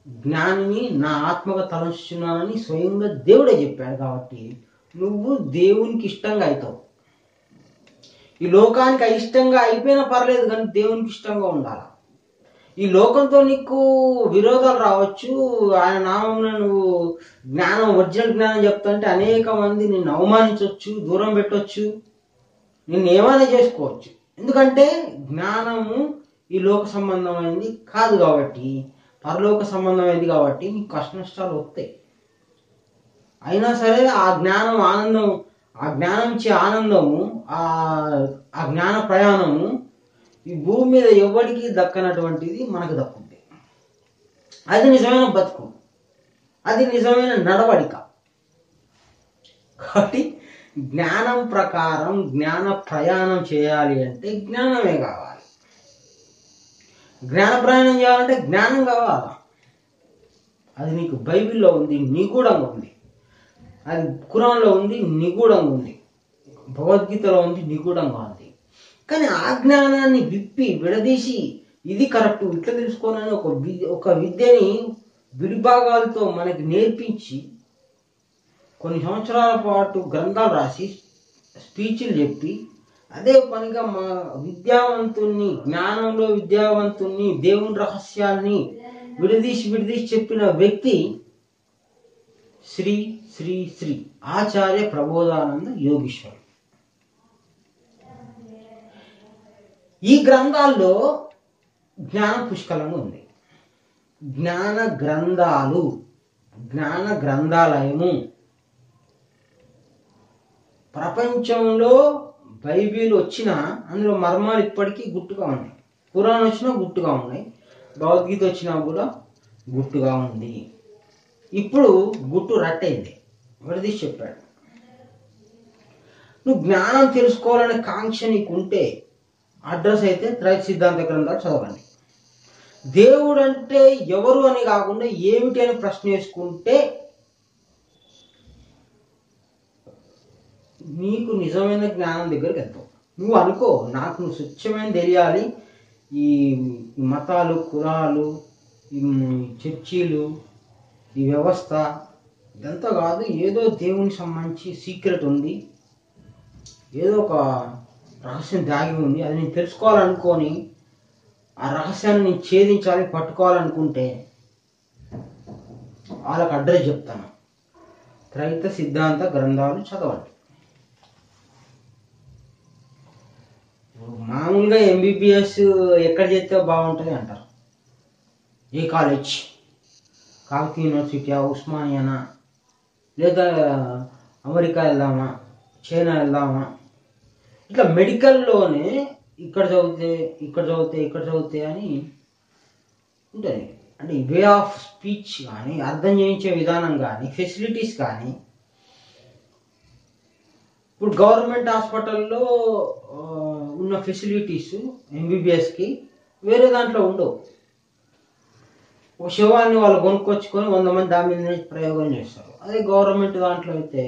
జ్ఞానిని నా ఆత్మగా తలంచుచున్నానని స్వయంగా దేవుడే చెప్పాడు. కాబట్టి నువ్వు దేవునికి ఇష్టంగా అవుతావు. ఈ లోకానికి అయిష్టంగా అయిపోయినా పర్లేదు, కానీ దేవునికి ఇష్టంగా ఉండాలి. ఈ లోకంతో నీకు విరోధాలు రావచ్చు. ఆయన నామంలో నువ్వు ఒరిజినల్ జ్ఞానం చెప్తాంటే అనేక మంది నిన్ను అవమానించవచ్చు, దూరం పెట్టవచ్చు, నిన్ను ఏమైనా చేసుకోవచ్చు. ఎందుకంటే జ్ఞానము ఈ లోక సంబంధమైంది కాదు కాబట్టి, పరలోక సంబంధమైంది కాబట్టి నీకు కష్ట నష్టాలు వస్తాయి. అయినా సరే ఆ జ్ఞానం ఆనందం, ఆ జ్ఞానం ఇచ్చే ఆనందము, ఆ జ్ఞాన ప్రయాణము ఈ భూమి మీద ఎవరికి దక్కనటువంటిది మనకు దక్కుంది. అది నిజమైన బతుకు, అది నిజమైన నడవడిక. కాబట్టి జ్ఞానం ప్రకారం జ్ఞాన ప్రయాణం చేయాలి అంటే జ్ఞానమే కావాలి. జ్ఞాన ప్రయాణం చేయాలంటే జ్ఞానం కావాలా. అది నీకు బైబిల్లో ఉంది, నిగూఢంగా ఉంది. అది ఖురాన్లో ఉంది, నిగూఢంగా ఉంది. భగవద్గీతలో ఉంది, నిగూఢంగా ఉంది. కానీ ఆ జ్ఞానాన్ని విడదీసి ఇది కరెక్ట్, ఇట్లా తెలుసుకోవాలని ఒక విద్యని విడిభాగాలతో మనకి నేర్పించి కొన్ని సంవత్సరాల పాటు గ్రంథాలు రాసి స్పీచ్లు చెప్పి అదే పనిగా మా విద్యావంతుణ్ణి, జ్ఞానంలో విద్యావంతుణ్ణి, దేవుని రహస్యాల్ని విడదీసి చెప్పిన వ్యక్తి శ్రీ శ్రీ శ్రీ ఆచార్య ప్రబోధానంద యోగీశ్వరుడు. ఈ గ్రంథాల్లో జ్ఞానం పుష్కలంగా ఉంది. జ్ఞాన గ్రంథాలు, జ్ఞాన గ్రంథాలయము. ప్రపంచంలో బైబిల్ వచ్చినా అందులో మర్మాలు ఇప్పటికీ గుట్టుగా ఉన్నాయి. పురాణం వచ్చినా గుట్టుగా ఉన్నాయి, భగవద్గీత వచ్చినా కూడా గుట్టుగా ఉంది. ఇప్పుడు గుట్టు రట్టయింది. విడదీసి చెప్పాడు, నువ్వు జ్ఞానం తెలుసుకోవాలనే కాంక్ష నీకుంటే అడ్రస్ అయితే త్రైత సిద్ధాంత గ్రంథాలు చదవండి. దేవుడు అంటే ఎవరు అని కాకుండా ఏమిటి అని ప్రశ్న వేసుకుంటే నీకు నిజమైన జ్ఞానం దగ్గరికి వెళ్తావు. నువ్వు అనుకో, నాకు నువ్వు స్వచ్ఛమైన తెలియాలి, ఈ మతాలు, కులాలు, ఈ చర్చీలు, ఈ వ్యవస్థ ఇదంతా కాదు, ఏదో దేవునికి సంబంధించి సీక్రెట్ ఉంది, ఏదో ఒక రహస్యం దాగి ఉంది, అది నేను తెలుసుకోవాలనుకొని ఆ రహస్యాన్ని నేను ఛేదించాలి, పట్టుకోవాలనుకుంటే వాళ్ళకి అడ్రస్ చెప్తాను. త్రైత సిద్ధాంత గ్రంథాలు చదవండి. మామూలుగా ఎంబీబీఎస్ ఎక్కడ చేస్తే బాగుంటుంది అంటారు. ఏ కాలేజ్, కాకతీయ యూనివర్సిటీయా, ఉస్మానియానా, లేదా అమెరికా వెళ్దామా, చైనా వెళ్దామా, ఇట్లా మెడికల్లోనే ఇక్కడ చదివితే ఇక్కడ చదివితే ఇక్కడ చదివితే అని ఉంటుంది. అంటే వే ఆఫ్ స్పీచ్ కానీ, అర్థం చేయించే విధానం కానీ, ఫెసిలిటీస్ కానీ ఇప్పుడు గవర్నమెంట్ హాస్పిటల్లో ఉన్న ఫెసిలిటీస్ ఎంబీబీఎస్కి వేరే దాంట్లో ఉండవు. ఒక శవాన్ని వాళ్ళు కొనుక్కొచ్చుకొని 100 మంది దాని మీద ప్రయోగం చేస్తారు. అదే గవర్నమెంట్ దాంట్లో అయితే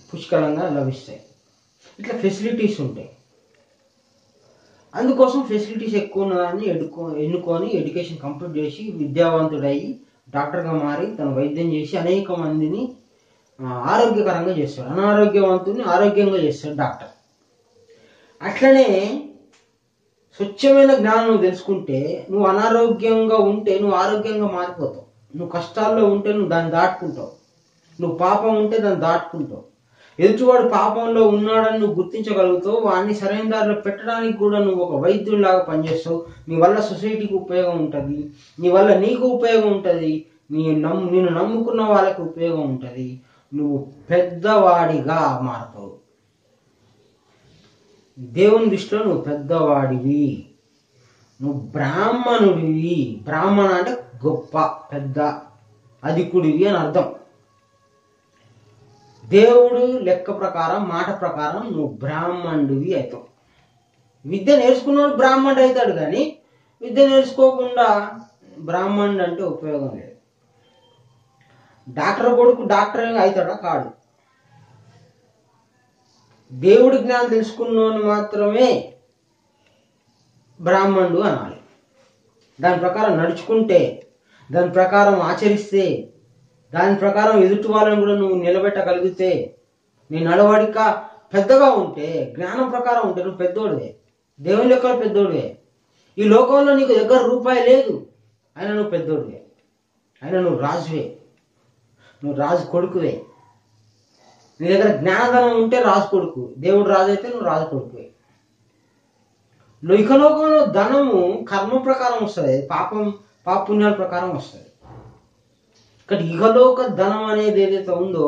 పుష్కలంగా లభిస్తాయి. ఇట్లా ఫెసిలిటీస్ ఉంటాయి. అందుకోసం ఫెసిలిటీస్ ఎక్కువ ఉన్నదాన్ని ఎన్నుకొని ఎడ్యుకేషన్ కంప్లీట్ చేసి విద్యావంతుడయ్యి డాక్టర్గా మారి తను వైద్యం చేసి అనేక మందిని ఆరోగ్యకరంగా చేస్తాడు. అనారోగ్యవంతుని ఆరోగ్యంగా చేస్తాడు డాక్టర్. అట్లనే స్వచ్ఛమైన జ్ఞానం నువ్వు తెలుసుకుంటే, నువ్వు అనారోగ్యంగా ఉంటే నువ్వు ఆరోగ్యంగా మారిపోతావు. నువ్వు కష్టాల్లో ఉంటే నువ్వు దాన్ని దాటుకుంటావు. నువ్వు పాపం ఉంటే దాన్ని దాటుకుంటావు. ఎదుటివాడు పాపంలో ఉన్నాడని నువ్వు గుర్తించగలుగుతావు. వాడిని సరైన దారిలో పెట్టడానికి కూడా నువ్వు ఒక వైద్యుడిలాగా పనిచేస్తావు. నీ వల్ల సొసైటీకి ఉపయోగం ఉంటుంది, నీ వల్ల నీకు ఉపయోగం ఉంటుంది, నిన్ను నమ్ముకున్న వాళ్ళకి ఉపయోగం ఉంటుంది. నువ్వు పెద్దవాడిగా మారుతావు. దేవుని దృష్టిలో నువ్వు పెద్దవాడివి, నువ్వు బ్రాహ్మణుడివి. బ్రాహ్మణ అంటే గొప్ప, పెద్ద, అధికుడివి అని అర్థం. దేవుడు లెక్క ప్రకారం, మాట ప్రకారం నువ్వు బ్రాహ్మణుడివి అవుతావు. విద్య నేర్చుకున్నాడు బ్రాహ్మణుడు అవుతాడు, కానీ విద్య నేర్చుకోకుండా బ్రాహ్మణుడు అంటే ఉపయోగం లేదు. డాక్టర్ కొడుకు డాక్టర్ అవుతాడా? కాడు. దేవుడి జ్ఞానం తెలుసుకున్నోని మాత్రమే బ్రాహ్మణుడు అనాలి. దాని ప్రకారం నడుచుకుంటే, దాని ప్రకారం ఆచరిస్తే, దాని ప్రకారం ఎదుటి వాళ్ళని కూడా నువ్వు నిలబెట్టగలిగితే, నీ నడవడిక పెద్దగా ఉంటే, జ్ఞానం ప్రకారం ఉంటే నువ్వు పెద్దోడివే, దేవుని లెక్కలో పెద్దోడివే. ఈ లోకంలో నీకు దగ్గర రూపాయి లేదు, అయినా నువ్వు పెద్దోడివే, అయినా నువ్వు రాజువే, నువ్వు రాజు కొడుకువే. నీ దగ్గర జ్ఞానధనం ఉంటే రాజు కొడుకు, దేవుడు రాజు అయితే నువ్వు రాజు కొడుకువే. ఇహలోకంలో ధనము కర్మ ప్రకారం వస్తుంది, పాపుణ్యాల ప్రకారం వస్తుంది. ఇక్కడ ఇహలోక ధనం అనేది ఏదైతే ఉందో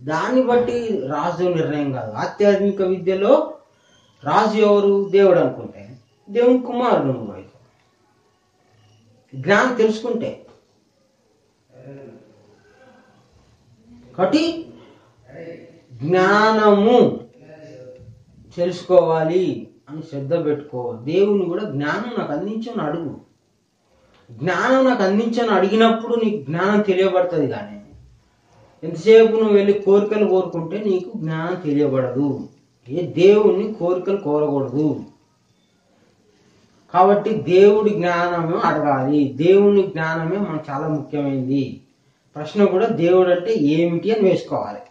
దాన్ని బట్టి రాజు నిర్ణయం కాదు. ఆధ్యాత్మిక విద్యలో రాజు ఎవరు? దేవుడు అనుకుంటే దేవుని కుమారుడు నువ్వు అయితే. జ్ఞానం తెలుసుకుంటే కాబట్టి జ్ఞానము తెలుసుకోవాలి అని శ్రద్ధ పెట్టుకో. దేవుని కూడా జ్ఞానం నాకు అందించని అడుగు. జ్ఞానం నాకు అందించని అడిగినప్పుడు నీకు జ్ఞానం తెలియబడుతుంది. కానీ ఎంతసేపు నువ్వు వెళ్ళి కోరికలు కోరుకుంటే నీకు జ్ఞానం తెలియబడదు. దేవుణ్ణి కోరికలు కోరకూడదు. కాబట్టి దేవుడి జ్ఞానమే అడగాలి. దేవుని జ్ఞానమే మనకు చాలా ముఖ్యమైనది. ప్రశ్న కూడా దేవుడు అంటే ఏమిటి అని వేసుకోవాలి.